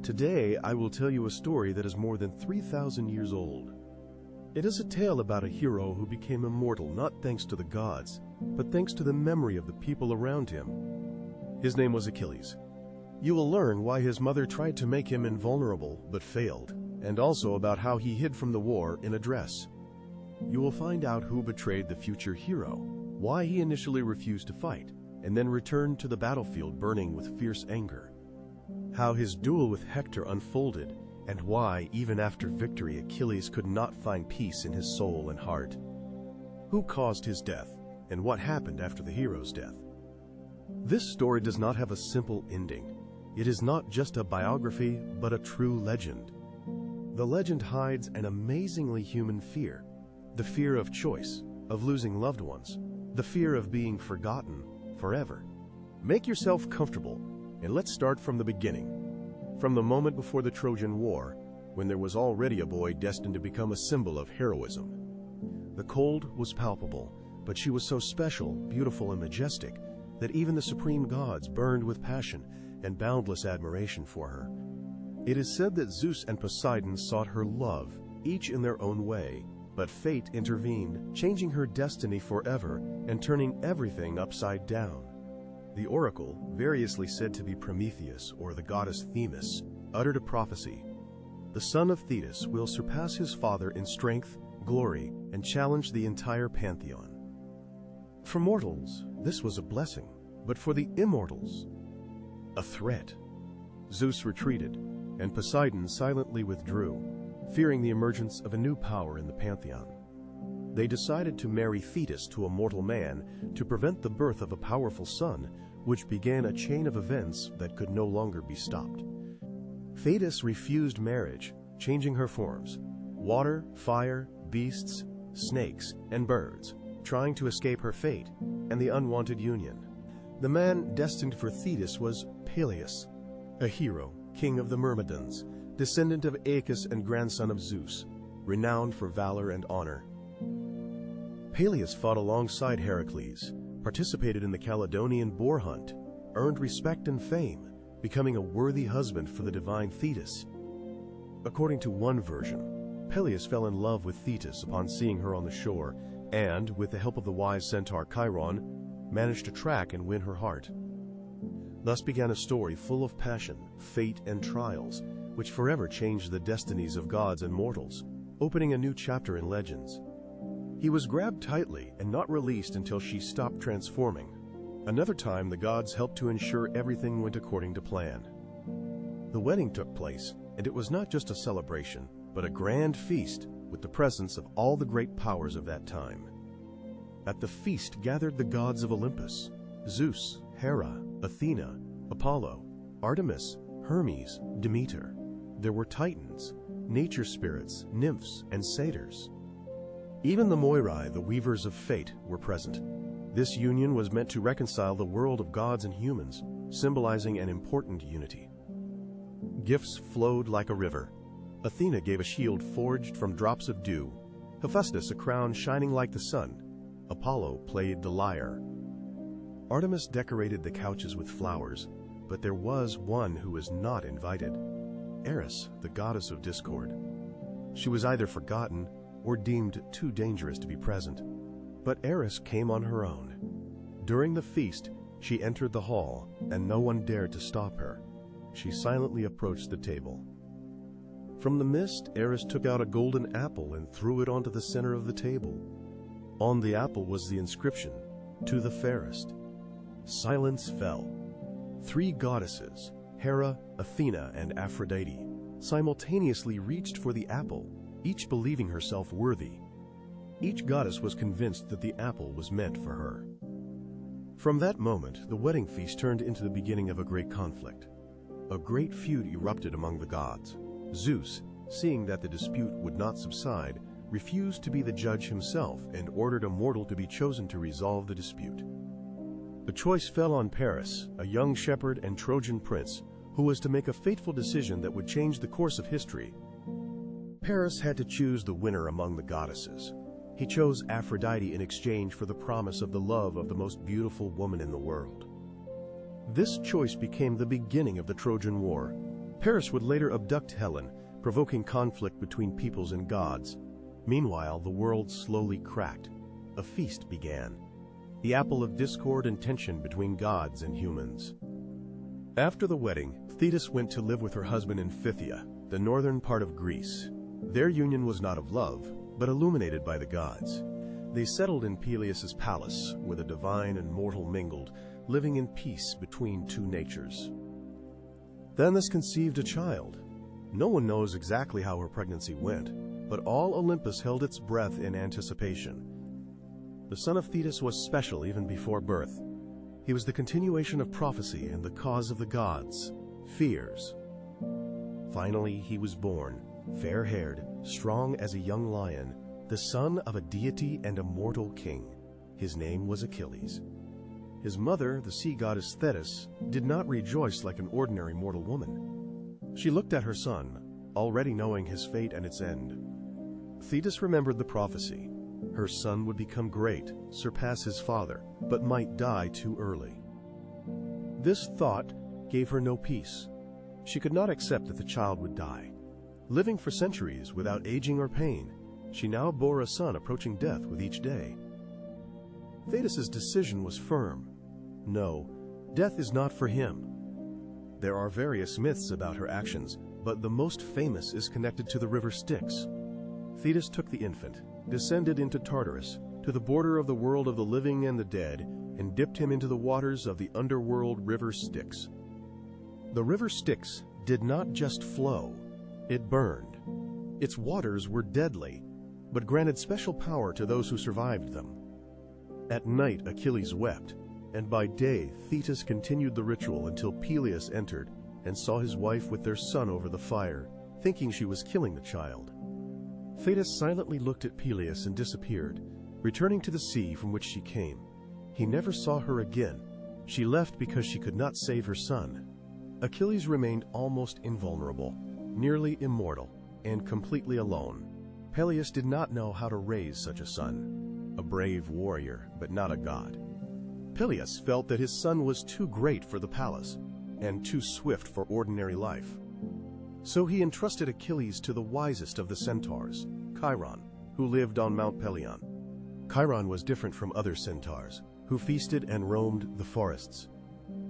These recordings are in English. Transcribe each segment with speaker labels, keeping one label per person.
Speaker 1: Today, I will tell you a story that is more than 3,000 years old. It is a tale about a hero who became immortal not thanks to the gods, but thanks to the memory of the people around him. His name was Achilles. You will learn why his mother tried to make him invulnerable but failed, and also about how he hid from the war in a dress. You will find out who betrayed the future hero, why he initially refused to fight, and then returned to the battlefield burning with fierce anger. How his duel with Hector unfolded, and why, even after victory, Achilles could not find peace in his soul and heart. Who caused his death, and what happened after the hero's death. This story does not have a simple ending. It is not just a biography, but a true legend. The legend hides an amazingly human fear. The fear of choice, of losing loved ones, the fear of being forgotten forever. Make yourself comfortable, and let's start from the beginning. From the moment before the Trojan War, when there was already a boy destined to become a symbol of heroism. The cold was palpable, but she was so special, beautiful, and majestic that even the supreme gods burned with passion and boundless admiration for her. It is said that Zeus and Poseidon sought her love, each in their own way, but fate intervened, changing her destiny forever and turning everything upside down. The oracle, variously said to be Prometheus or the goddess Themis, uttered a prophecy. The son of Thetis will surpass his father in strength, glory, and challenge the entire pantheon. For mortals, this was a blessing, but for the immortals, a threat. Zeus retreated, and Poseidon silently withdrew, fearing the emergence of a new power in the pantheon. They decided to marry Thetis to a mortal man to prevent the birth of a powerful son, which began a chain of events that could no longer be stopped. Thetis refused marriage, changing her forms: water, fire, beasts, snakes, and birds, trying to escape her fate and the unwanted union. The man destined for Thetis was Peleus, a hero, king of the Myrmidons, descendant of Aeacus and grandson of Zeus, renowned for valor and honor. Peleus fought alongside Heracles, participated in the Caledonian boar hunt, earned respect and fame, becoming a worthy husband for the divine Thetis. According to one version, Peleus fell in love with Thetis upon seeing her on the shore, and, with the help of the wise centaur Chiron, managed to track and win her heart. Thus began a story full of passion, fate, and trials, which forever changed the destinies of gods and mortals, opening a new chapter in legends. He was grabbed tightly and not released until she stopped transforming. Another time, the gods helped to ensure everything went according to plan. The wedding took place, and it was not just a celebration, but a grand feast with the presence of all the great powers of that time. At the feast gathered the gods of Olympus: Zeus, Hera, Athena, Apollo, Artemis, Hermes, Demeter. There were titans, nature spirits, nymphs, and satyrs. Even the Moirai, the weavers of fate, were present. This union was meant to reconcile the world of gods and humans, symbolizing an important unity. Gifts flowed like a river. Athena gave a shield forged from drops of dew, Hephaestus a crown shining like the sun, Apollo played the lyre. Artemis decorated the couches with flowers, but there was one who was not invited: Eris, the goddess of discord. She was either forgotten or deemed too dangerous to be present. But Eris came on her own. During the feast, she entered the hall, and no one dared to stop her. She silently approached the table. From the mist, Eris took out a golden apple and threw it onto the center of the table. On the apple was the inscription, "To the fairest." Silence fell. 3 goddesses, Hera, Athena, and Aphrodite, simultaneously reached for the apple, each believing herself worthy. Each goddess was convinced that the apple was meant for her. From that moment, the wedding feast turned into the beginning of a great conflict. A great feud erupted among the gods. Zeus, seeing that the dispute would not subside, refused to be the judge himself and ordered a mortal to be chosen to resolve the dispute. The choice fell on Paris, a young shepherd and Trojan prince, who was to make a fateful decision that would change the course of history. Paris had to choose the winner among the goddesses. He chose Aphrodite in exchange for the promise of the love of the most beautiful woman in the world. This choice became the beginning of the Trojan War. Paris would later abduct Helen, provoking conflict between peoples and gods. Meanwhile, the world slowly cracked. A feast began, the apple of discord and tension between gods and humans. After the wedding, Thetis went to live with her husband in Phthia, the northern part of Greece. Their union was not of love, but illuminated by the gods. They settled in Peleus' palace, where the divine and mortal mingled, living in peace between two natures. Then this conceived a child. No one knows exactly how her pregnancy went, but all Olympus held its breath in anticipation. The son of Thetis was special even before birth. He was the continuation of prophecy and the cause of the gods' fears. Finally, he was born, fair-haired, strong as a young lion, the son of a deity and a mortal king. His name was Achilles. His mother, the sea goddess Thetis, did not rejoice like an ordinary mortal woman. She looked at her son, already knowing his fate and its end. Thetis remembered the prophecy. Her son would become great, surpass his father, but might die too early. This thought gave her no peace. She could not accept that the child would die. Living for centuries without aging or pain, she now bore a son approaching death with each day. Thetis' decision was firm. No, death is not for him. There are various myths about her actions, but the most famous is connected to the river Styx. Thetis took the infant, descended into Tartarus, to the border of the world of the living and the dead, and dipped him into the waters of the underworld river Styx. The river Styx did not just flow, it burned. Its waters were deadly, but granted special power to those who survived them. At night Achilles wept, and by day Thetis continued the ritual until Peleus entered and saw his wife with their son over the fire, thinking she was killing the child. Thetis silently looked at Peleus and disappeared, returning to the sea from which she came. He never saw her again. She left because she could not save her son. Achilles remained almost invulnerable, nearly immortal, and completely alone. Peleus did not know how to raise such a son. A brave warrior, but not a god. Peleus felt that his son was too great for the palace, and too swift for ordinary life. So he entrusted Achilles to the wisest of the centaurs, Chiron, who lived on Mount Pelion. Chiron was different from other centaurs, who feasted and roamed the forests.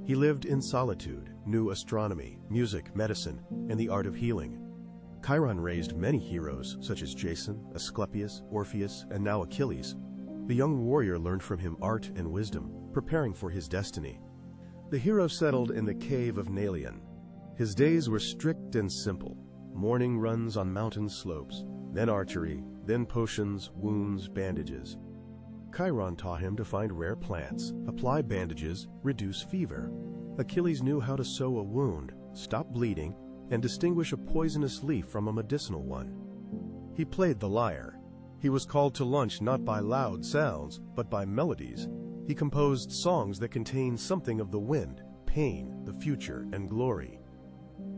Speaker 1: He lived in solitude, knew astronomy, music, medicine, and the art of healing. Chiron raised many heroes, such as Jason, Asclepius, Orpheus, and now Achilles. The young warrior learned from him art and wisdom, preparing for his destiny. The hero settled in the cave of Nalion. His days were strict and simple. Morning runs on mountain slopes, then archery, then potions, wounds, bandages. Chiron taught him to find rare plants, apply bandages, reduce fever. Achilles knew how to sew a wound, stop bleeding, and distinguish a poisonous leaf from a medicinal one. He played the lyre. He was called to lunch not by loud sounds, but by melodies. He composed songs that contained something of the wind, pain, the future, and glory.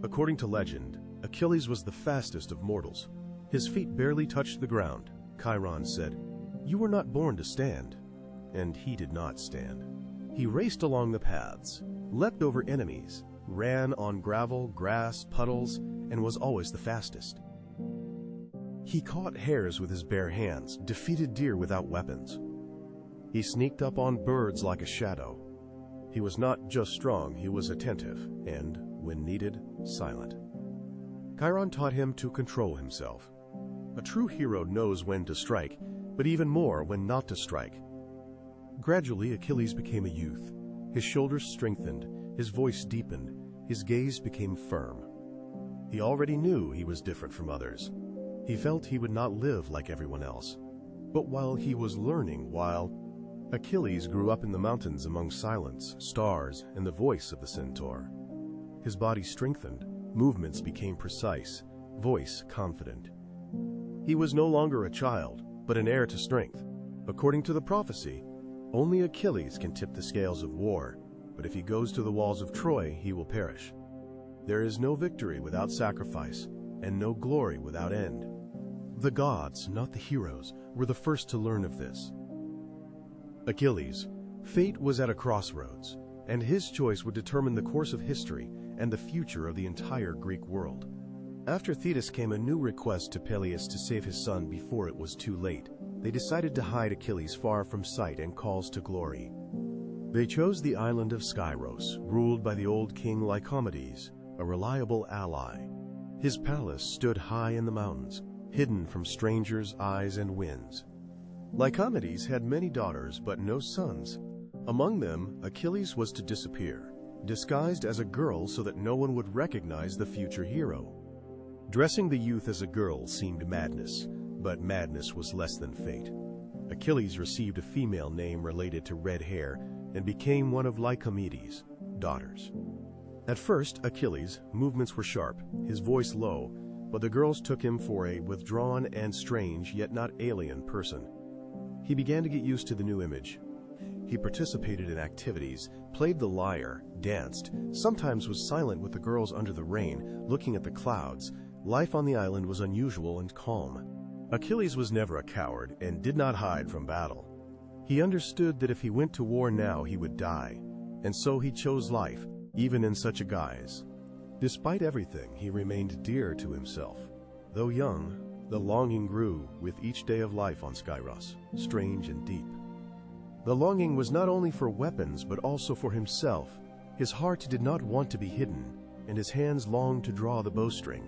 Speaker 1: According to legend, Achilles was the fastest of mortals. His feet barely touched the ground. Chiron said, "You were not born to stand." And he did not stand. He raced along the paths, leapt over enemies, ran on gravel, grass, puddles, and was always the fastest. He caught hares with his bare hands, defeated deer without weapons. He sneaked up on birds like a shadow. He was not just strong, he was attentive, and, when needed, silent. Chiron taught him to control himself. A true hero knows when to strike, but even more when not to strike. Gradually, Achilles became a youth. His shoulders strengthened, his voice deepened, his gaze became firm. He already knew he was different from others. He felt he would not live like everyone else. But while he was learning, Achilles grew up in the mountains among silence, stars, and the voice of the centaur. His body strengthened, movements became precise, voice confident. He was no longer a child, but an heir to strength. According to the prophecy, only Achilles can tip the scales of war, but if he goes to the walls of Troy, he will perish. There is no victory without sacrifice, and no glory without end. The gods, not the heroes, were the first to learn of this. Achilles, fate was at a crossroads, and his choice would determine the course of history and the future of the entire Greek world. After Thetis came a new request to Peleus to save his son before it was too late. They decided to hide Achilles far from sight and calls to glory. They chose the island of Skyros, ruled by the old king Lycomedes, a reliable ally. His palace stood high in the mountains, hidden from strangers' eyes and winds. Lycomedes had many daughters but no sons. Among them, Achilles was to disappear, disguised as a girl so that no one would recognize the future hero. Dressing the youth as a girl seemed madness, but madness was less than fate. Achilles received a female name related to red hair and became one of Lycomedes' daughters. At first, Achilles' movements were sharp, his voice low, but the girls took him for a withdrawn and strange, yet not alien person. He began to get used to the new image. He participated in activities, played the lyre, danced, sometimes was silent with the girls under the rain, looking at the clouds. Life on the island was unusual and calm. Achilles was never a coward and did not hide from battle. He understood that if he went to war now, he would die, and so he chose life, even in such a guise. Despite everything, he remained dear to himself. Though young, the longing grew with each day of life on Skyros, strange and deep. The longing was not only for weapons, but also for himself. His heart did not want to be hidden, and his hands longed to draw the bowstring.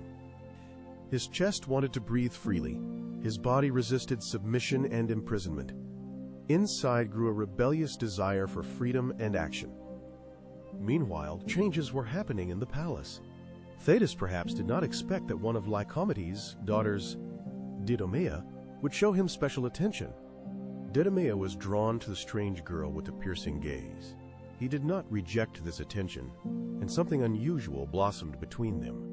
Speaker 1: His chest wanted to breathe freely. His body resisted submission and imprisonment. Inside grew a rebellious desire for freedom and action. Meanwhile, changes were happening in the palace. Thetis perhaps did not expect that one of Lycomedes' daughters, Didomea, would show him special attention. Didomea was drawn to the strange girl with a piercing gaze. He did not reject this attention, and something unusual blossomed between them.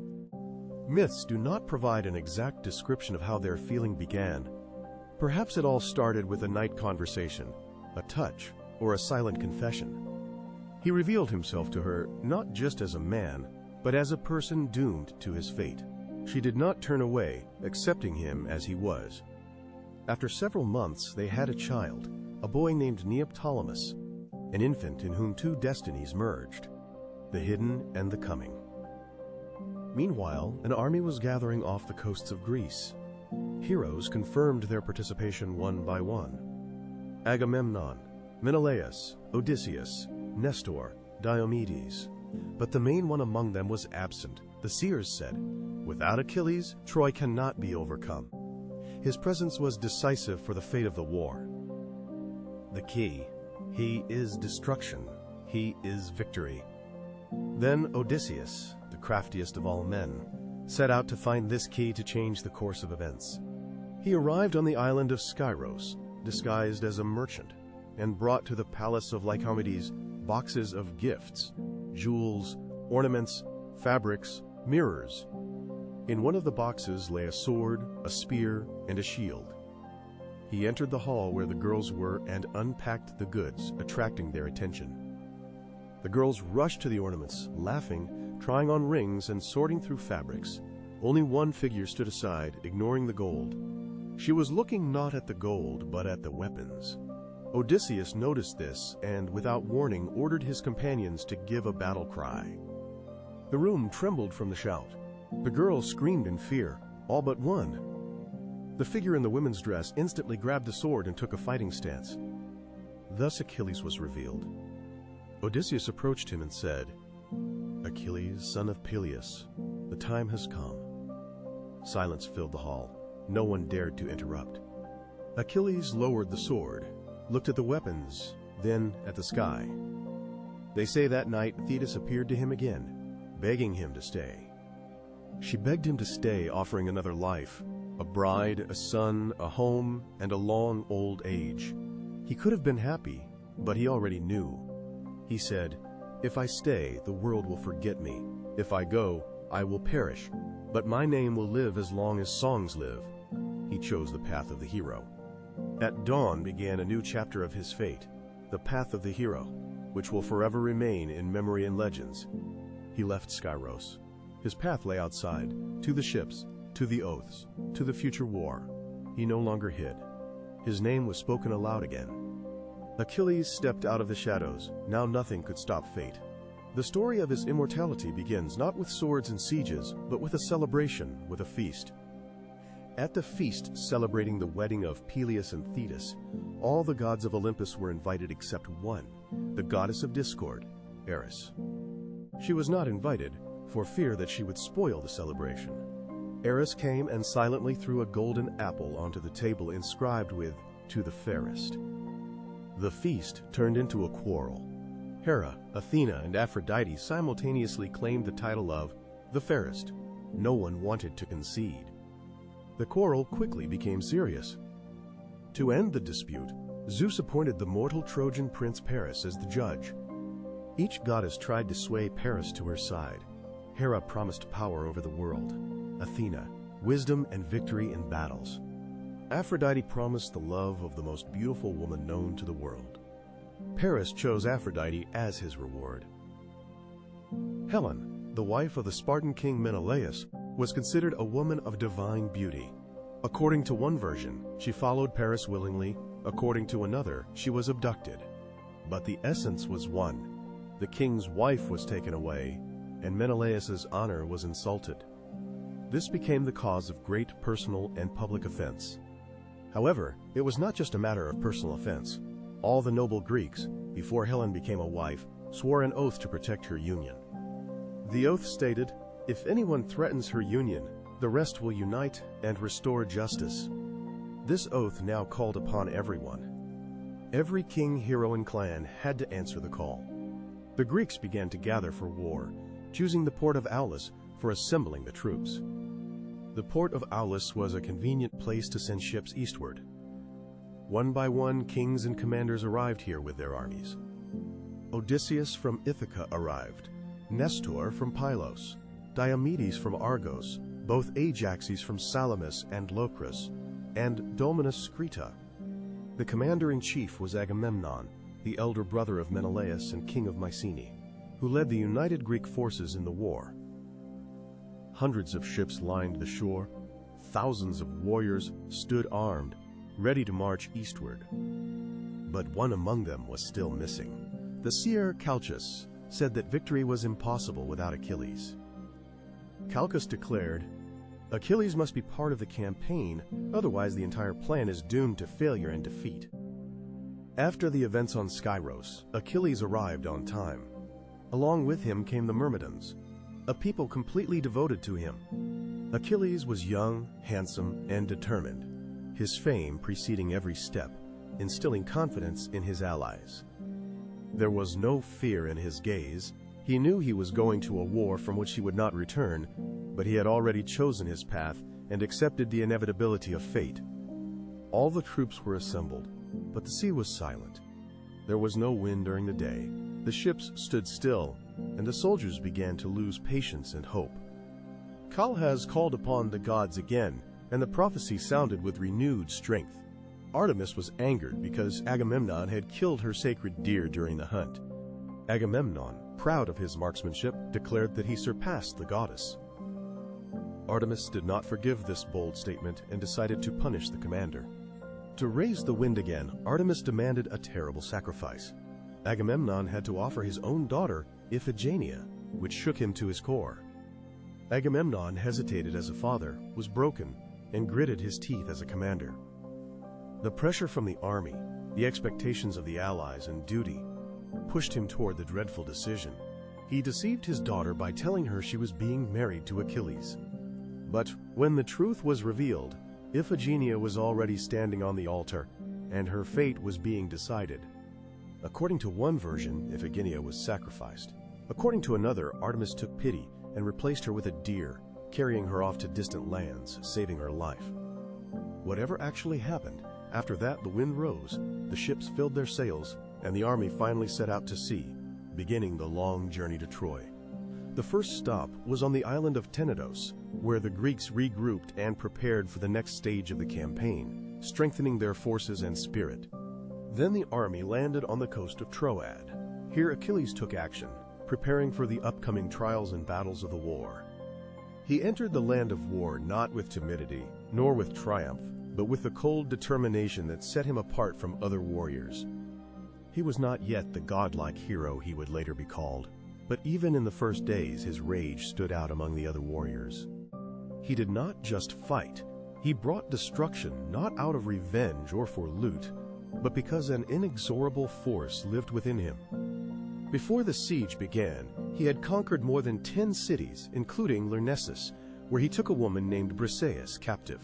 Speaker 1: Myths do not provide an exact description of how their feeling began. Perhaps it all started with a night conversation, a touch, or a silent confession. He revealed himself to her not just as a man, but as a person doomed to his fate. She did not turn away, accepting him as he was. After several months, they had a child, a boy named Neoptolemus, an infant in whom two destinies merged, the hidden and the coming. Meanwhile, an army was gathering off the coasts of Greece. Heroes confirmed their participation one by one. Agamemnon, Menelaus, Odysseus, Nestor, Diomedes. But the main one among them was absent. The seers said, "Without Achilles, Troy cannot be overcome." His presence was decisive for the fate of the war. The key: he is destruction, he is victory. Then Odysseus, the craftiest of all men, set out to find this key to change the course of events. He arrived on the island of Skyros, disguised as a merchant, and brought to the palace of Lycomedes boxes of gifts, jewels, ornaments, fabrics, mirrors. In one of the boxes lay a sword, a spear, and a shield. He entered the hall where the girls were and unpacked the goods, attracting their attention. The girls rushed to the ornaments, laughing, trying on rings and sorting through fabrics. Only one figure stood aside, ignoring the gold. She was looking not at the gold, but at the weapons. Odysseus noticed this and, without warning, ordered his companions to give a battle cry. The room trembled from the shout. The girls screamed in fear, all but one. The figure in the women's dress instantly grabbed the sword and took a fighting stance. Thus Achilles was revealed. Odysseus approached him and said, "Achilles, son of Peleus, the time has come." Silence filled the hall. No one dared to interrupt. Achilles lowered the sword, looked at the weapons, then at the sky. They say that night Thetis appeared to him again, begging him to stay. She begged him to stay, offering another life, a bride, a son, a home, and a long old age. He could have been happy, but he already knew. He said, "If I stay, the world will forget me. If I go, I will perish, but my name will live as long as songs live." He chose the path of the hero. At dawn began a new chapter of his fate, the path of the hero, which will forever remain in memory and legends. He left Skyros. His path lay outside, to the ships, to the oaths, to the future war. He no longer hid. His name was spoken aloud again. Achilles stepped out of the shadows. Now nothing could stop fate. The story of his immortality begins not with swords and sieges, but with a celebration, with a feast. At the feast celebrating the wedding of Peleus and Thetis, all the gods of Olympus were invited except one, the goddess of discord, Eris. She was not invited, for fear that she would spoil the celebration. Eris came and silently threw a golden apple onto the table inscribed with, "To the fairest." The feast turned into a quarrel. Hera, Athena, and Aphrodite simultaneously claimed the title of the fairest. No one wanted to concede. The quarrel quickly became serious. To end the dispute, Zeus appointed the mortal Trojan prince Paris as the judge. Each goddess tried to sway Paris to her side. Hera promised power over the world. Athena, wisdom and victory in battles. Aphrodite promised the love of the most beautiful woman known to the world. Paris chose Aphrodite as his reward. Helen, the wife of the Spartan king Menelaus, was considered a woman of divine beauty. According to one version, she followed Paris willingly. According to another, she was abducted. But the essence was one. The king's wife was taken away, and Menelaus's honor was insulted. This became the cause of great personal and public offense. However, it was not just a matter of personal offense. All the noble Greeks, before Helen became a wife, swore an oath to protect her union. The oath stated, "If anyone threatens her union, the rest will unite and restore justice." This oath now called upon everyone. Every king, hero, and clan had to answer the call. The Greeks began to gather for war, choosing the port of Aulis for assembling the troops. The port of Aulis was a convenient place to send ships eastward. One by one, kings and commanders arrived here with their armies. Odysseus from Ithaca arrived, Nestor from Pylos, Diomedes from Argos, both Ajaxes from Salamis and Locris, and Dominus Creta. The commander-in-chief was Agamemnon, the elder brother of Menelaus and king of Mycenae, who led the united Greek forces in the war. Hundreds of ships lined the shore. Thousands of warriors stood armed, ready to march eastward. But one among them was still missing. The seer Calchas said that victory was impossible without Achilles. Calchas declared, "Achilles must be part of the campaign, otherwise the entire plan is doomed to failure and defeat." After the events on Skyros, Achilles arrived on time. Along with him came the Myrmidons, a people completely devoted to him. Achilles was young, handsome, and determined, his fame preceding every step, instilling confidence in his allies. There was no fear in his gaze. He knew he was going to a war from which he would not return, but he had already chosen his path and accepted the inevitability of fate. All the troops were assembled, but the sea was silent. There was no wind during the day. The ships stood still, and the soldiers began to lose patience and hope. Calchas called upon the gods again, and the prophecy sounded with renewed strength. Artemis was angered because Agamemnon had killed her sacred deer during the hunt. Agamemnon, proud of his marksmanship, declared that he surpassed the goddess. Artemis did not forgive this bold statement and decided to punish the commander. To raise the wind again, Artemis demanded a terrible sacrifice. Agamemnon had to offer his own daughter, Iphigenia, which shook him to his core. Agamemnon hesitated as a father, was broken, and gritted his teeth as a commander. The pressure from the army, the expectations of the allies, and duty pushed him toward the dreadful decision. He deceived his daughter by telling her she was being married to Achilles. But when the truth was revealed, Iphigenia was already standing on the altar, and her fate was being decided. According to one version, Iphigenia was sacrificed. According to another, Artemis took pity and replaced her with a deer, carrying her off to distant lands, saving her life. Whatever actually happened, after that the wind rose, the ships filled their sails, and the army finally set out to sea, beginning the long journey to Troy. The first stop was on the island of Tenedos, where the Greeks regrouped and prepared for the next stage of the campaign, strengthening their forces and spirit. Then the army landed on the coast of Troad. Here Achilles took action, preparing for the upcoming trials and battles of the war. He entered the land of war not with timidity, nor with triumph, but with the cold determination that set him apart from other warriors. He was not yet the godlike hero he would later be called. But even in the first days, his rage stood out among the other warriors. He did not just fight. He brought destruction not out of revenge or for loot, but because an inexorable force lived within him. Before the siege began, he had conquered more than 10 cities, including Lyrnessus, where he took a woman named Briseis captive.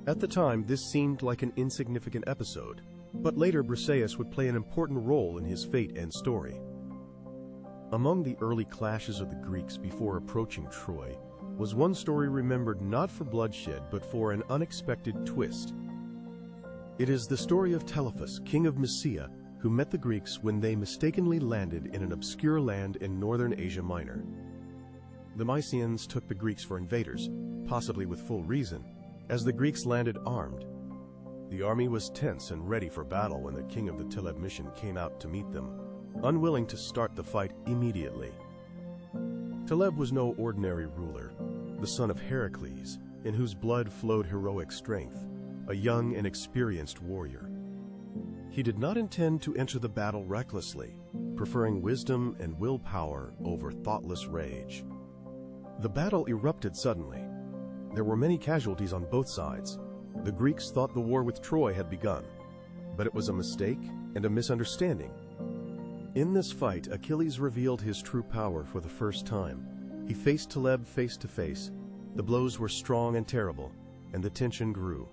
Speaker 1: At the time, this seemed like an insignificant episode, but later Briseis would play an important role in his fate and story. Among the early clashes of the Greeks before approaching Troy was one story remembered not for bloodshed but for an unexpected twist. It is the story of Telephus, king of Mysia, who met the Greeks when they mistakenly landed in an obscure land in northern Asia Minor. The Mysians took the Greeks for invaders, possibly with full reason, as the Greeks landed armed. The army was tense and ready for battle when the king of the Telebmission came out to meet them, unwilling to start the fight immediately. Taleb was no ordinary ruler, the son of Heracles, in whose blood flowed heroic strength, a young and experienced warrior. He did not intend to enter the battle recklessly, preferring wisdom and willpower over thoughtless rage. The battle erupted suddenly. There were many casualties on both sides. The Greeks thought the war with Troy had begun, but it was a mistake and a misunderstanding. In this fight, Achilles revealed his true power for the first time. He faced Taleb face to face. The blows were strong and terrible, and the tension grew.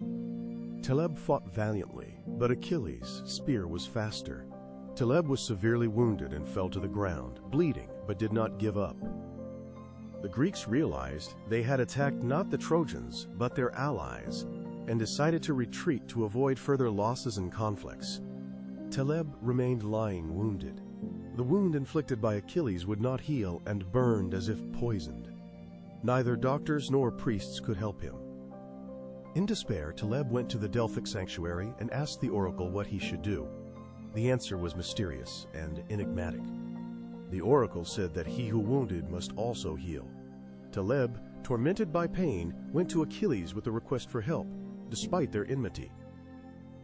Speaker 1: Taleb fought valiantly, but Achilles' spear was faster. Taleb was severely wounded and fell to the ground, bleeding, but did not give up. The Greeks realized they had attacked not the Trojans, but their allies, and decided to retreat to avoid further losses and conflicts. Taleb remained lying wounded. The wound inflicted by Achilles would not heal and burned as if poisoned. Neither doctors nor priests could help him. In despair, Taleb went to the Delphic sanctuary and asked the oracle what he should do. The answer was mysterious and enigmatic. The oracle said that he who wounded must also heal. Taleb, tormented by pain, went to Achilles with a request for help, despite their enmity.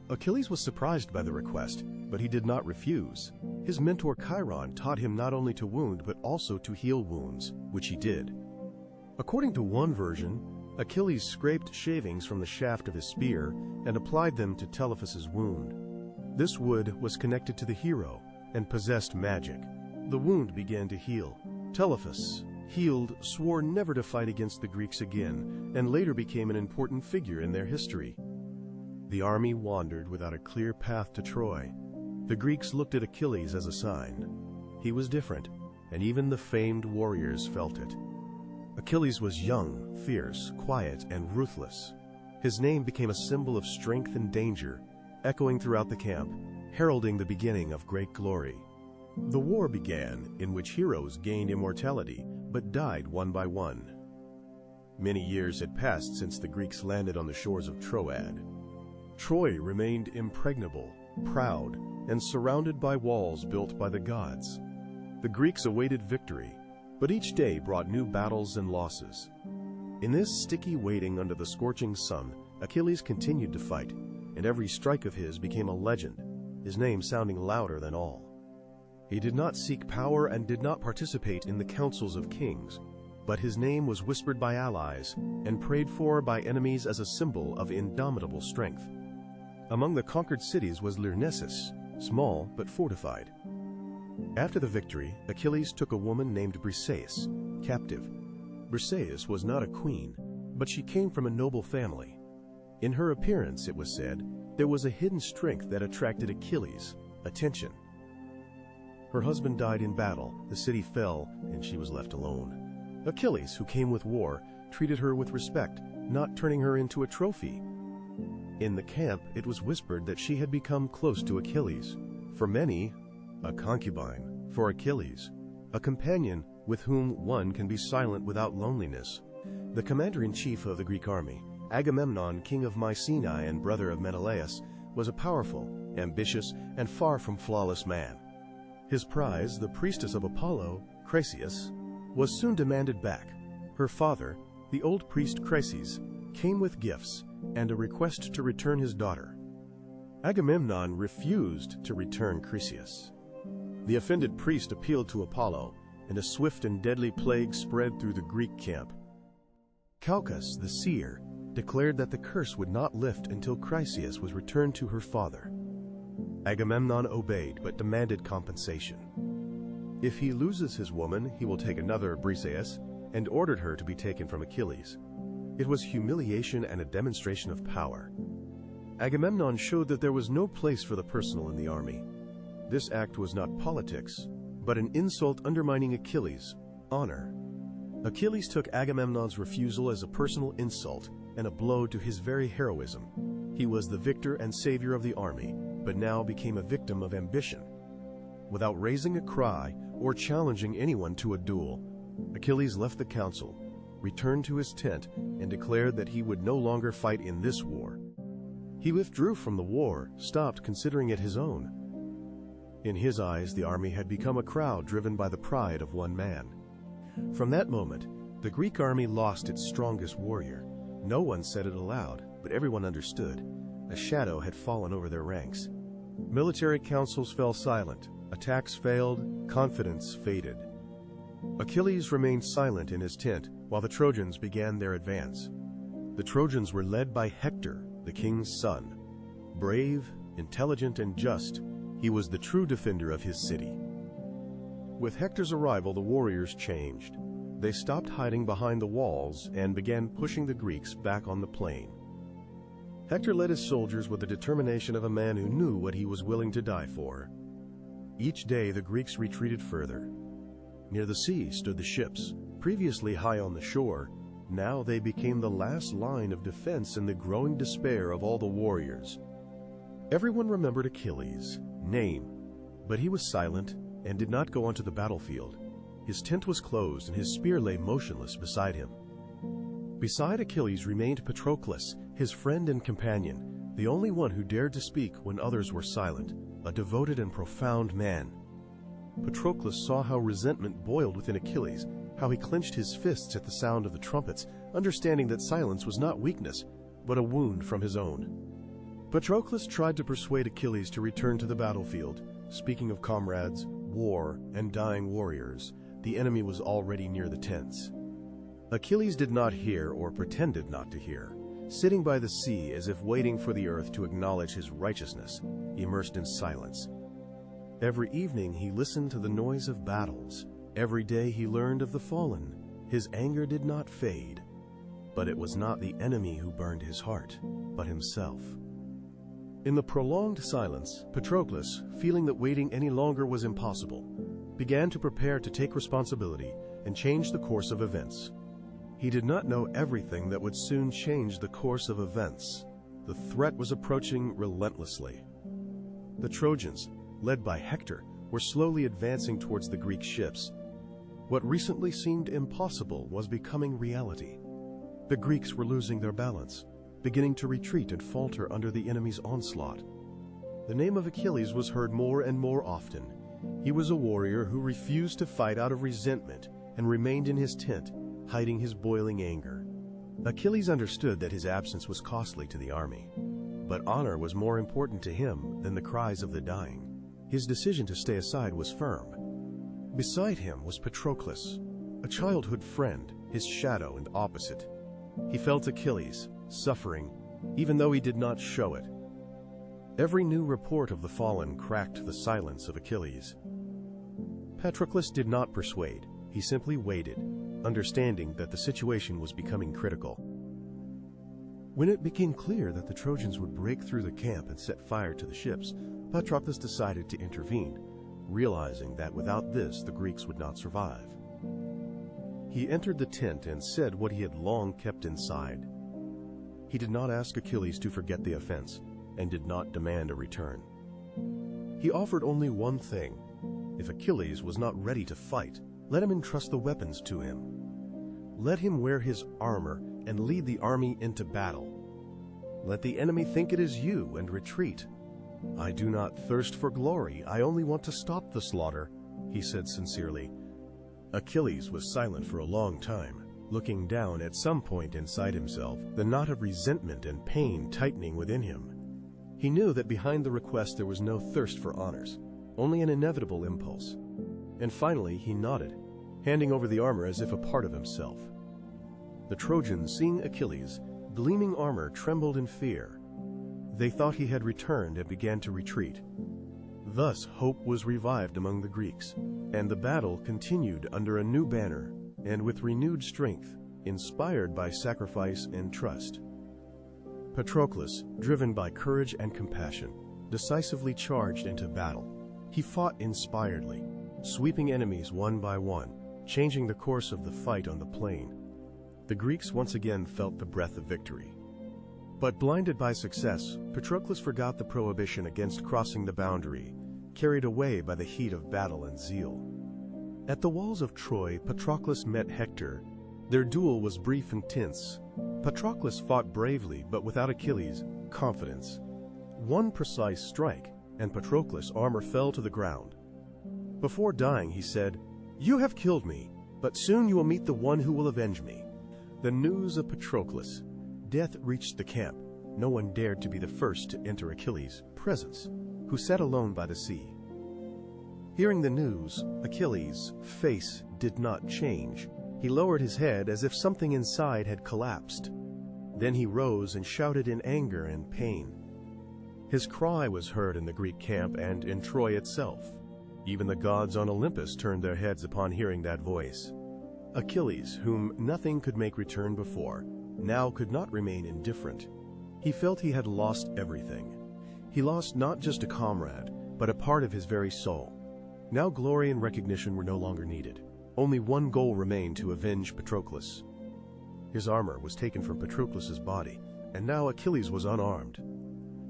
Speaker 1: Achilles was surprised by the request, but he did not refuse. His mentor Chiron taught him not only to wound but also to heal wounds, which he did. According to one version, Achilles scraped shavings from the shaft of his spear and applied them to Telephus's wound. This wood was connected to the hero and possessed magic. The wound began to heal. Telephus, healed, swore never to fight against the Greeks again, and later became an important figure in their history. The army wandered without a clear path to Troy. The Greeks looked at Achilles as a sign. He was different, and even the famed warriors felt it. Achilles was young, fierce, quiet, and ruthless. His name became a symbol of strength and danger, echoing throughout the camp, heralding the beginning of great glory. The war began, in which heroes gained immortality, but died one by one. Many years had passed since the Greeks landed on the shores of Troad. Troy remained impregnable, proud, and surrounded by walls built by the gods. The Greeks awaited victory, but each day brought new battles and losses. In this sticky waiting under the scorching sun, Achilles continued to fight, and every strike of his became a legend, his name sounding louder than all. He did not seek power and did not participate in the councils of kings, but his name was whispered by allies and prayed for by enemies as a symbol of indomitable strength. Among the conquered cities was Lyrnessus, small but fortified. After the victory, Achilles took a woman named Briseis captive. Briseis was not a queen, but she came from a noble family. In her appearance, it was said, there was a hidden strength that attracted Achilles' attention. Her husband died in battle, the city fell, and she was left alone. Achilles, who came with war, treated her with respect, not turning her into a trophy. In the camp, it was whispered that she had become close to Achilles. For many, a concubine. For Achilles, a companion with whom one can be silent without loneliness. The commander-in-chief of the Greek army, Agamemnon, king of Mycenae and brother of Menelaus, was a powerful, ambitious, and far from flawless man. His prize, the priestess of Apollo, Chryseis, was soon demanded back. Her father, the old priest Chryses, came with gifts and a request to return his daughter. Agamemnon refused to return Chryseis. The offended priest appealed to Apollo, and a swift and deadly plague spread through the Greek camp. Calchas, the seer, declared that the curse would not lift until Chryseis was returned to her father. Agamemnon obeyed, but demanded compensation. If he loses his woman, he will take another, Briseis, and ordered her to be taken from Achilles. It was humiliation and a demonstration of power. Agamemnon showed that there was no place for the personal in the army. This act was not politics, but an insult undermining Achilles' honor. Achilles took Agamemnon's refusal as a personal insult and a blow to his very heroism. He was the victor and savior of the army, but now became a victim of ambition. Without raising a cry or challenging anyone to a duel, Achilles left the council, returned to his tent, and declared that he would no longer fight in this war. He withdrew from the war, stopped considering it his own. In his eyes, the army had become a crowd driven by the pride of one man. From that moment, the Greek army lost its strongest warrior. No one said it aloud, but everyone understood. A shadow had fallen over their ranks. Military councils fell silent, attacks failed, confidence faded. Achilles remained silent in his tent while the Trojans began their advance. The Trojans were led by Hector, the king's son. Brave, intelligent, and just, he was the true defender of his city. With Hector's arrival, the warriors changed. They stopped hiding behind the walls and began pushing the Greeks back on the plain. Hector led his soldiers with the determination of a man who knew what he was willing to die for. Each day the Greeks retreated further. Near the sea stood the ships, previously high on the shore. Now they became the last line of defense in the growing despair of all the warriors. Everyone remembered Achilles' name, but he was silent and did not go onto the battlefield. His tent was closed and his spear lay motionless beside him. Beside Achilles remained Patroclus, his friend and companion, the only one who dared to speak when others were silent, a devoted and profound man. Patroclus saw how resentment boiled within Achilles, how he clenched his fists at the sound of the trumpets, understanding that silence was not weakness, but a wound from his own. Patroclus tried to persuade Achilles to return to the battlefield. Speaking of comrades, war, and dying warriors, the enemy was already near the tents. Achilles did not hear or pretended not to hear, sitting by the sea as if waiting for the earth to acknowledge his righteousness, immersed in silence. Every evening he listened to the noise of battles. Every day he learned of the fallen. His anger did not fade. But it was not the enemy who burned his heart, but himself. In the prolonged silence, Patroclus, feeling that waiting any longer was impossible, began to prepare to take responsibility and change the course of events. He did not know everything that would soon change the course of events. The threat was approaching relentlessly. The Trojans, led by Hector, were slowly advancing towards the Greek ships. What recently seemed impossible was becoming reality. The Greeks were losing their balance, beginning to retreat and falter under the enemy's onslaught. The name of Achilles was heard more and more often. He was a warrior who refused to fight out of resentment and remained in his tent, hiding his boiling anger. Achilles understood that his absence was costly to the army, but honor was more important to him than the cries of the dying. His decision to stay aside was firm. Beside him was Patroclus, a childhood friend, his shadow and opposite. He felt Achilles, suffering, even though he did not show it. Every new report of the fallen cracked the silence of Achilles. Patroclus did not persuade. He simply waited, understanding that the situation was becoming critical. When it became clear that the Trojans would break through the camp and set fire to the ships, Patroclus decided to intervene, realizing that without this the Greeks would not survive. He entered the tent and said what he had long kept inside. He did not ask Achilles to forget the offense, and did not demand a return. He offered only one thing. If Achilles was not ready to fight, let him entrust the weapons to him. Let him wear his armor and lead the army into battle. Let the enemy think it is you and retreat. I do not thirst for glory, I only want to stop the slaughter, he said sincerely. Achilles was silent for a long time, looking down at some point inside himself, the knot of resentment and pain tightening within him. He knew that behind the request there was no thirst for honors, only an inevitable impulse. And finally he nodded. handing over the armor as if a part of himself. The Trojans, seeing Achilles' gleaming armor, trembled in fear. They thought he had returned and began to retreat. Thus hope was revived among the Greeks, and the battle continued under a new banner and with renewed strength, inspired by sacrifice and trust. Patroclus, driven by courage and compassion, decisively charged into battle. He fought inspiredly, sweeping enemies one by one, changing the course of the fight on the plain. The Greeks once again felt the breath of victory. But blinded by success, Patroclus forgot the prohibition against crossing the boundary, carried away by the heat of battle and zeal. At the walls of Troy, Patroclus met Hector. Their duel was brief and tense. Patroclus fought bravely, but without Achilles' confidence. One precise strike, and Patroclus' armor fell to the ground. Before dying, he said, "You have killed me, but soon you will meet the one who will avenge me." The news of Patroclus' death reached the camp. No one dared to be the first to enter Achilles' presence, who sat alone by the sea. Hearing the news, Achilles' face did not change. He lowered his head as if something inside had collapsed. Then he rose and shouted in anger and pain. His cry was heard in the Greek camp and in Troy itself. Even the gods on Olympus turned their heads upon hearing that voice. Achilles, whom nothing could make return before, now could not remain indifferent. He felt he had lost everything. He lost not just a comrade, but a part of his very soul. Now glory and recognition were no longer needed. Only one goal remained: to avenge Patroclus. His armor was taken from Patroclus's body, and now Achilles was unarmed.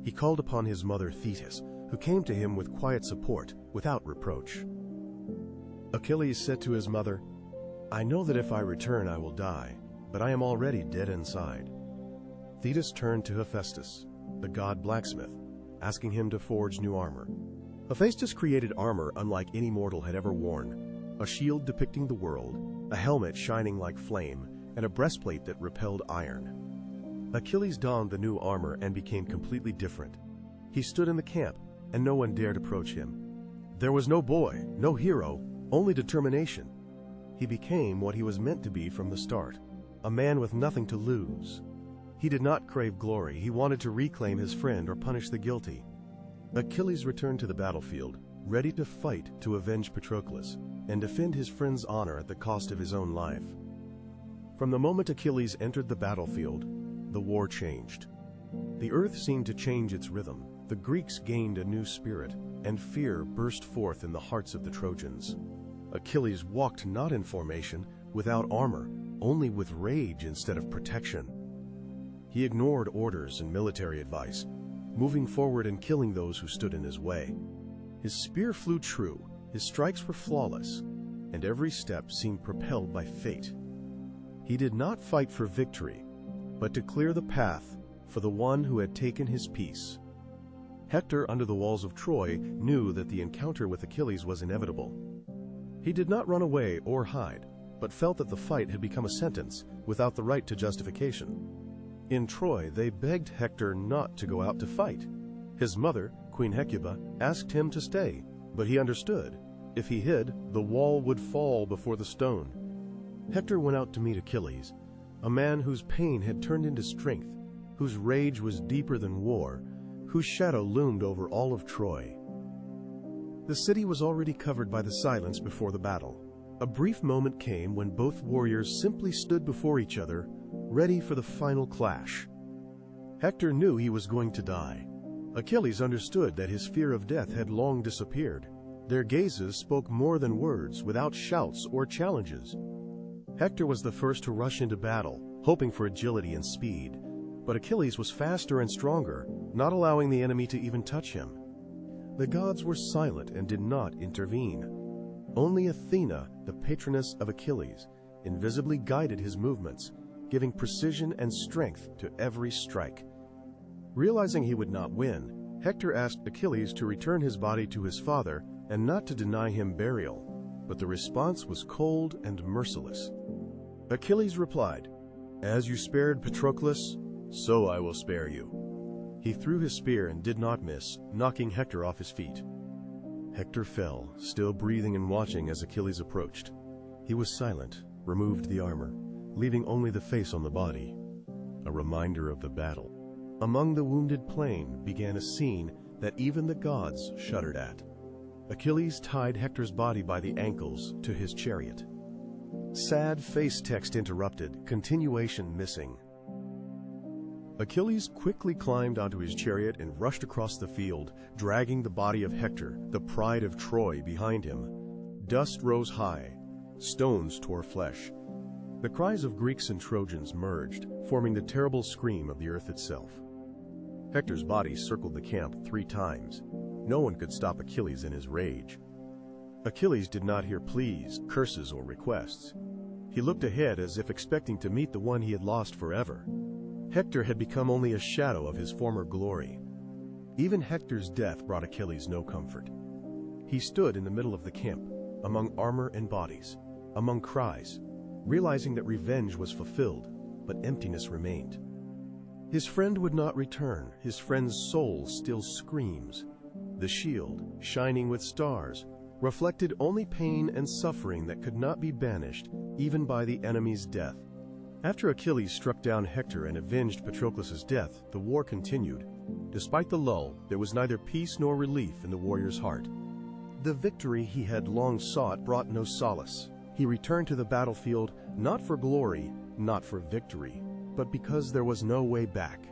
Speaker 1: He called upon his mother Thetis, who came to him with quiet support, without reproach. Achilles said to his mother, "I know that if I return I will die, but I am already dead inside." Thetis turned to Hephaestus, the god blacksmith, asking him to forge new armor. Hephaestus created armor unlike any mortal had ever worn: a shield depicting the world, a helmet shining like flame, and a breastplate that repelled iron. Achilles donned the new armor and became completely different. He stood in the camp, and no one dared approach him. There was no boy, no hero, only determination. He became what he was meant to be from the start: a man with nothing to lose. He did not crave glory. He wanted to reclaim his friend or punish the guilty. Achilles returned to the battlefield, ready to fight to avenge Patroclus and defend his friend's honor at the cost of his own life. From the moment Achilles entered the battlefield, the war changed. The earth seemed to change its rhythm. The Greeks gained a new spirit, and fear burst forth in the hearts of the Trojans. Achilles walked not in formation, without armor, only with rage instead of protection. He ignored orders and military advice, moving forward and killing those who stood in his way. His spear flew true, his strikes were flawless, and every step seemed propelled by fate. He did not fight for victory, but to clear the path for the one who had taken his peace. Hector, under the walls of Troy, knew that the encounter with Achilles was inevitable. He did not run away or hide, but felt that the fight had become a sentence without the right to justification. In Troy, they begged Hector not to go out to fight. His mother, Queen Hecuba, asked him to stay, but he understood. If he hid, the wall would fall before the stone. Hector went out to meet Achilles, a man whose pain had turned into strength, whose rage was deeper than war, whose shadow loomed over all of Troy. The city was already covered by the silence before the battle. A brief moment came when both warriors simply stood before each other, ready for the final clash. Hector knew he was going to die. Achilles understood that his fear of death had long disappeared. Their gazes spoke more than words, without shouts or challenges. Hector was the first to rush into battle, hoping for agility and speed. But Achilles was faster and stronger, not allowing the enemy to even touch him. The gods were silent and did not intervene. Only Athena, the patroness of Achilles, invisibly guided his movements, giving precision and strength to every strike. Realizing he would not win, Hector asked Achilles to return his body to his father and not to deny him burial, but the response was cold and merciless. Achilles replied, "As you spared Patroclus, so I will spare you." He threw his spear and did not miss, knocking Hector off his feet. Hector fell, still breathing and watching as Achilles approached. He was silent, removed the armor, leaving only the face on the body, a reminder of the battle. Among the wounded plain began a scene that even the gods shuddered at. Achilles tied Hector's body by the ankles to his chariot. Sad face text interrupted, continuation missing. Achilles quickly climbed onto his chariot and rushed across the field, dragging the body of Hector, the pride of Troy, behind him. Dust rose high. Stones tore flesh. The cries of Greeks and Trojans merged, forming the terrible scream of the earth itself. Hector's body circled the camp 3 times. No one could stop Achilles in his rage. Achilles did not hear pleas, curses, or requests. He looked ahead as if expecting to meet the one he had lost forever. Hector had become only a shadow of his former glory. Even Hector's death brought Achilles no comfort. He stood in the middle of the camp, among armor and bodies, among cries, realizing that revenge was fulfilled, but emptiness remained. His friend would not return. His friend's soul still screams. The shield, shining with stars, reflected only pain and suffering that could not be banished, even by the enemy's death. After Achilles struck down Hector and avenged Patroclus' death, the war continued. Despite the lull, there was neither peace nor relief in the warrior's heart. The victory he had long sought brought no solace. He returned to the battlefield not for glory, not for victory, but because there was no way back.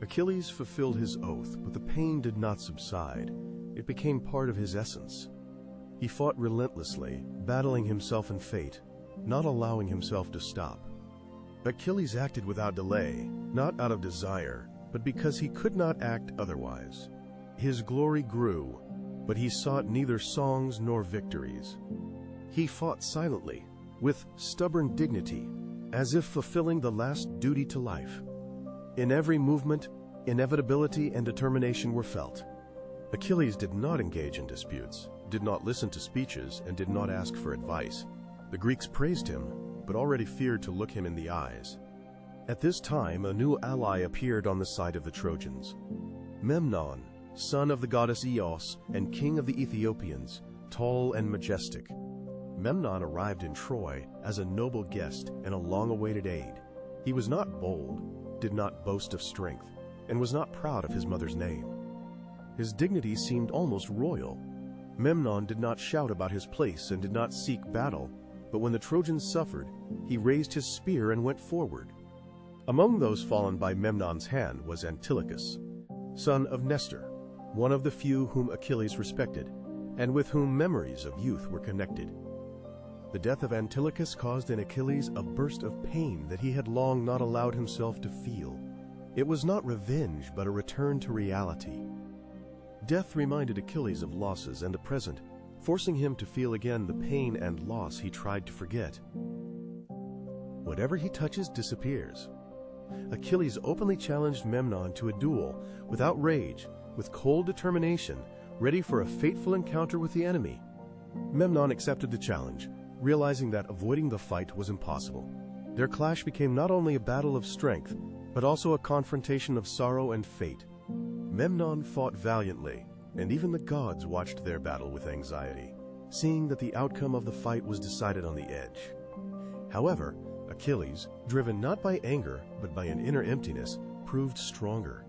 Speaker 1: Achilles fulfilled his oath, but the pain did not subside. It became part of his essence. He fought relentlessly, battling himself and fate, not allowing himself to stop. Achilles acted without delay, not out of desire, but because he could not act otherwise. His glory grew, but he sought neither songs nor victories. He fought silently, with stubborn dignity, as if fulfilling the last duty to life. In every movement, inevitability and determination were felt. Achilles did not engage in disputes, did not listen to speeches, and did not ask for advice. The Greeks praised him, but already feared to look him in the eyes. At this time, a new ally appeared on the side of the Trojans. Memnon, son of the goddess Eos and king of the Ethiopians, tall and majestic. Memnon arrived in Troy as a noble guest and a long-awaited aid. He was not bold, did not boast of strength, and was not proud of his mother's name. His dignity seemed almost royal. Memnon did not shout about his place and did not seek battle, but when the Trojans suffered, he raised his spear and went forward. Among those fallen by Memnon's hand was Antilochus, son of Nestor, one of the few whom Achilles respected, and with whom memories of youth were connected. The death of Antilochus caused in Achilles a burst of pain that he had long not allowed himself to feel. It was not revenge, but a return to reality. Death reminded Achilles of losses and the present, forcing him to feel again the pain and loss he tried to forget. Whatever he touches disappears. Achilles openly challenged Memnon to a duel, without rage, with cold determination, ready for a fateful encounter with the enemy. Memnon accepted the challenge, realizing that avoiding the fight was impossible. Their clash became not only a battle of strength, but also a confrontation of sorrow and fate. Memnon fought valiantly, and even the gods watched their battle with anxiety, seeing that the outcome of the fight was decided on the edge. However, Achilles, driven not by anger, but by an inner emptiness, proved stronger.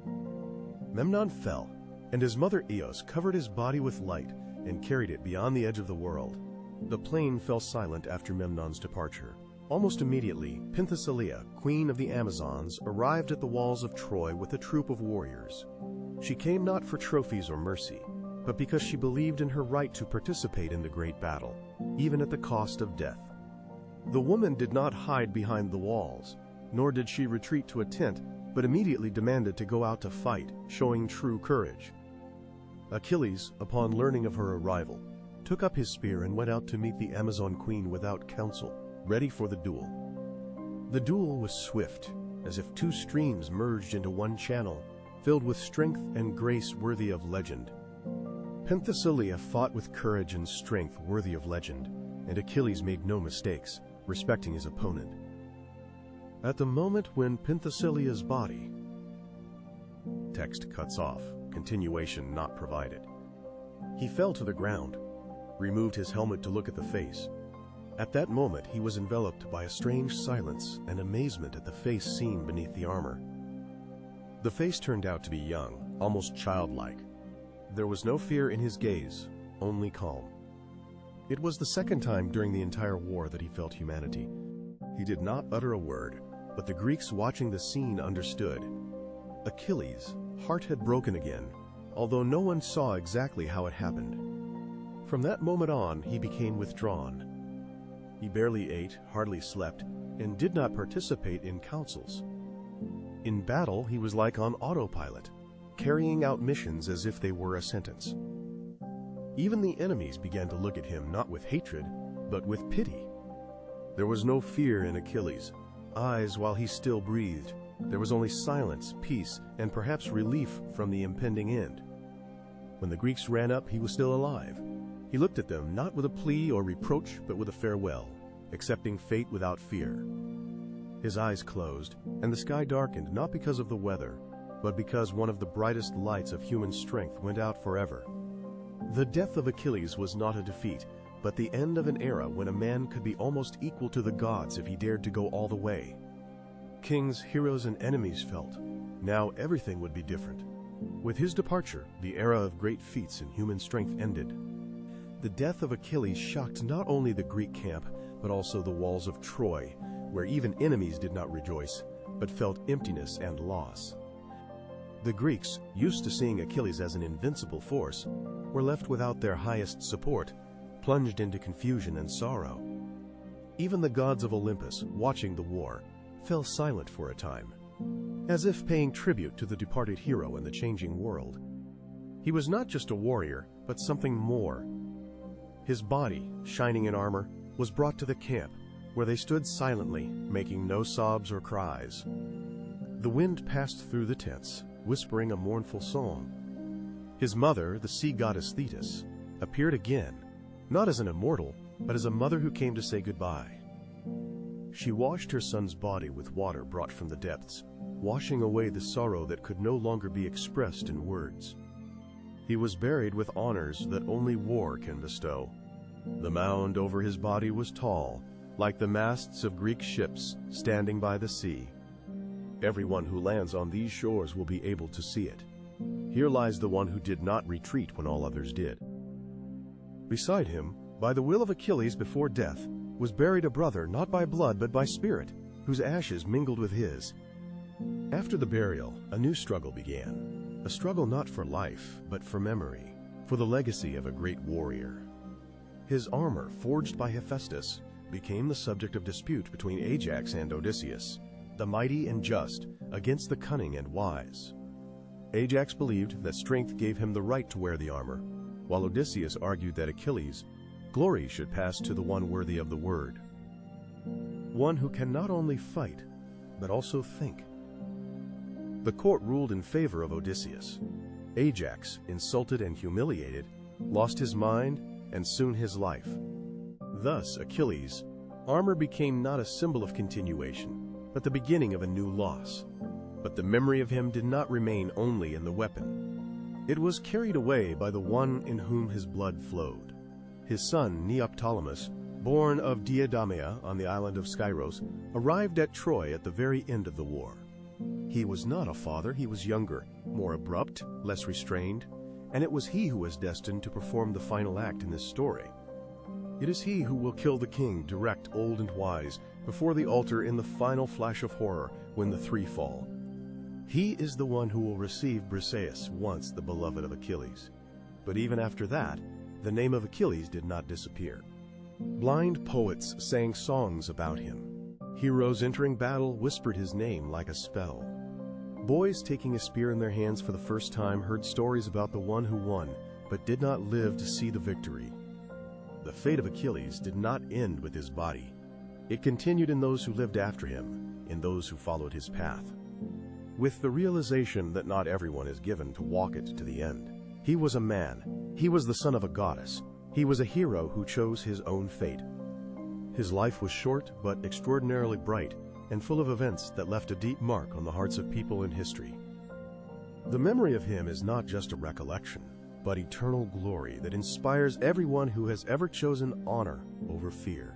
Speaker 1: Memnon fell, and his mother Eos covered his body with light and carried it beyond the edge of the world. The plain fell silent after Memnon's departure. Almost immediately, Penthesilea, queen of the Amazons, arrived at the walls of Troy with a troop of warriors. She came not for trophies or mercy, but because she believed in her right to participate in the great battle, even at the cost of death. The woman did not hide behind the walls, nor did she retreat to a tent, but immediately demanded to go out to fight, showing true courage. Achilles, upon learning of her arrival, took up his spear and went out to meet the Amazon queen without counsel, ready for the duel. The duel was swift, as if two streams merged into one channel, filled with strength and grace worthy of legend. Penthesilea fought with courage and strength worthy of legend, and Achilles made no mistakes, respecting his opponent. At the moment when Penthesilea's body... Text cuts off, continuation not provided. He fell to the ground, removed his helmet to look at the face. At that moment, he was enveloped by a strange silence and amazement at the face seen beneath the armor. The face turned out to be young, almost childlike. There was no fear in his gaze, only calm. It was the second time during the entire war that he felt humanity. He did not utter a word, but the Greeks watching the scene understood. Achilles' heart had broken again, although no one saw exactly how it happened. From that moment on, he became withdrawn. He barely ate, hardly slept, and did not participate in councils. In battle, he was like on autopilot, carrying out missions as if they were a sentence. Even the enemies began to look at him not with hatred, but with pity. There was no fear in Achilles' eyes while he still breathed. There was only silence, peace, and perhaps relief from the impending end. When the Greeks ran up, he was still alive. He looked at them not with a plea or reproach, but with a farewell, accepting fate without fear. His eyes closed, and the sky darkened not because of the weather, but because one of the brightest lights of human strength went out forever. The death of Achilles was not a defeat, but the end of an era when a man could be almost equal to the gods if he dared to go all the way. Kings, heroes, and enemies felt. Now everything would be different. With his departure, the era of great feats and human strength ended. The death of Achilles shocked not only the Greek camp, but also the walls of Troy, where even enemies did not rejoice, but felt emptiness and loss. The Greeks, used to seeing Achilles as an invincible force, were left without their highest support, plunged into confusion and sorrow. Even the gods of Olympus, watching the war, fell silent for a time, as if paying tribute to the departed hero in the changing world. He was not just a warrior, but something more. His body, shining in armor, was brought to the camp, where they stood silently, making no sobs or cries. The wind passed through the tents, whispering a mournful song. His mother, the sea goddess Thetis, appeared again, not as an immortal, but as a mother who came to say goodbye. She washed her son's body with water brought from the depths, washing away the sorrow that could no longer be expressed in words. He was buried with honors that only war can bestow. The mound over his body was tall, like the masts of Greek ships standing by the sea. Everyone who lands on these shores will be able to see it. Here lies the one who did not retreat when all others did. Beside him, by the will of Achilles before death, was buried a brother not by blood but by spirit, whose ashes mingled with his. After the burial, a new struggle began. A struggle not for life, but for memory, for the legacy of a great warrior. His armor, forged by Hephaestus, became the subject of dispute between Ajax and Odysseus, the mighty and just against the cunning and wise. Ajax believed that strength gave him the right to wear the armor, while Odysseus argued that Achilles' glory should pass to the one worthy of the word, one who can not only fight, but also think. The court ruled in favor of Odysseus. Ajax, insulted and humiliated, lost his mind and soon his life. Thus, Achilles' armor became not a symbol of continuation, but the beginning of a new loss. But the memory of him did not remain only in the weapon. It was carried away by the one in whom his blood flowed. His son, Neoptolemus, born of Diadamia on the island of Skyros, arrived at Troy at the very end of the war. He was not a father, he was younger, more abrupt, less restrained, and it was he who was destined to perform the final act in this story. It is he who will kill the king, direct, old, and wise, before the altar in the final flash of horror when the three fall. He is the one who will receive Briseis, once the beloved of Achilles. But even after that, the name of Achilles did not disappear. Blind poets sang songs about him. Heroes entering battle whispered his name like a spell. Boys taking a spear in their hands for the first time heard stories about the one who won, but did not live to see the victory. The fate of Achilles did not end with his body. It continued in those who lived after him, in those who followed his path. With the realization that not everyone is given to walk it to the end. He was a man. He was the son of a goddess. He was a hero who chose his own fate. His life was short but extraordinarily bright and full of events that left a deep mark on the hearts of people in history. The memory of him is not just a recollection, but eternal glory that inspires everyone who has ever chosen honor over fear.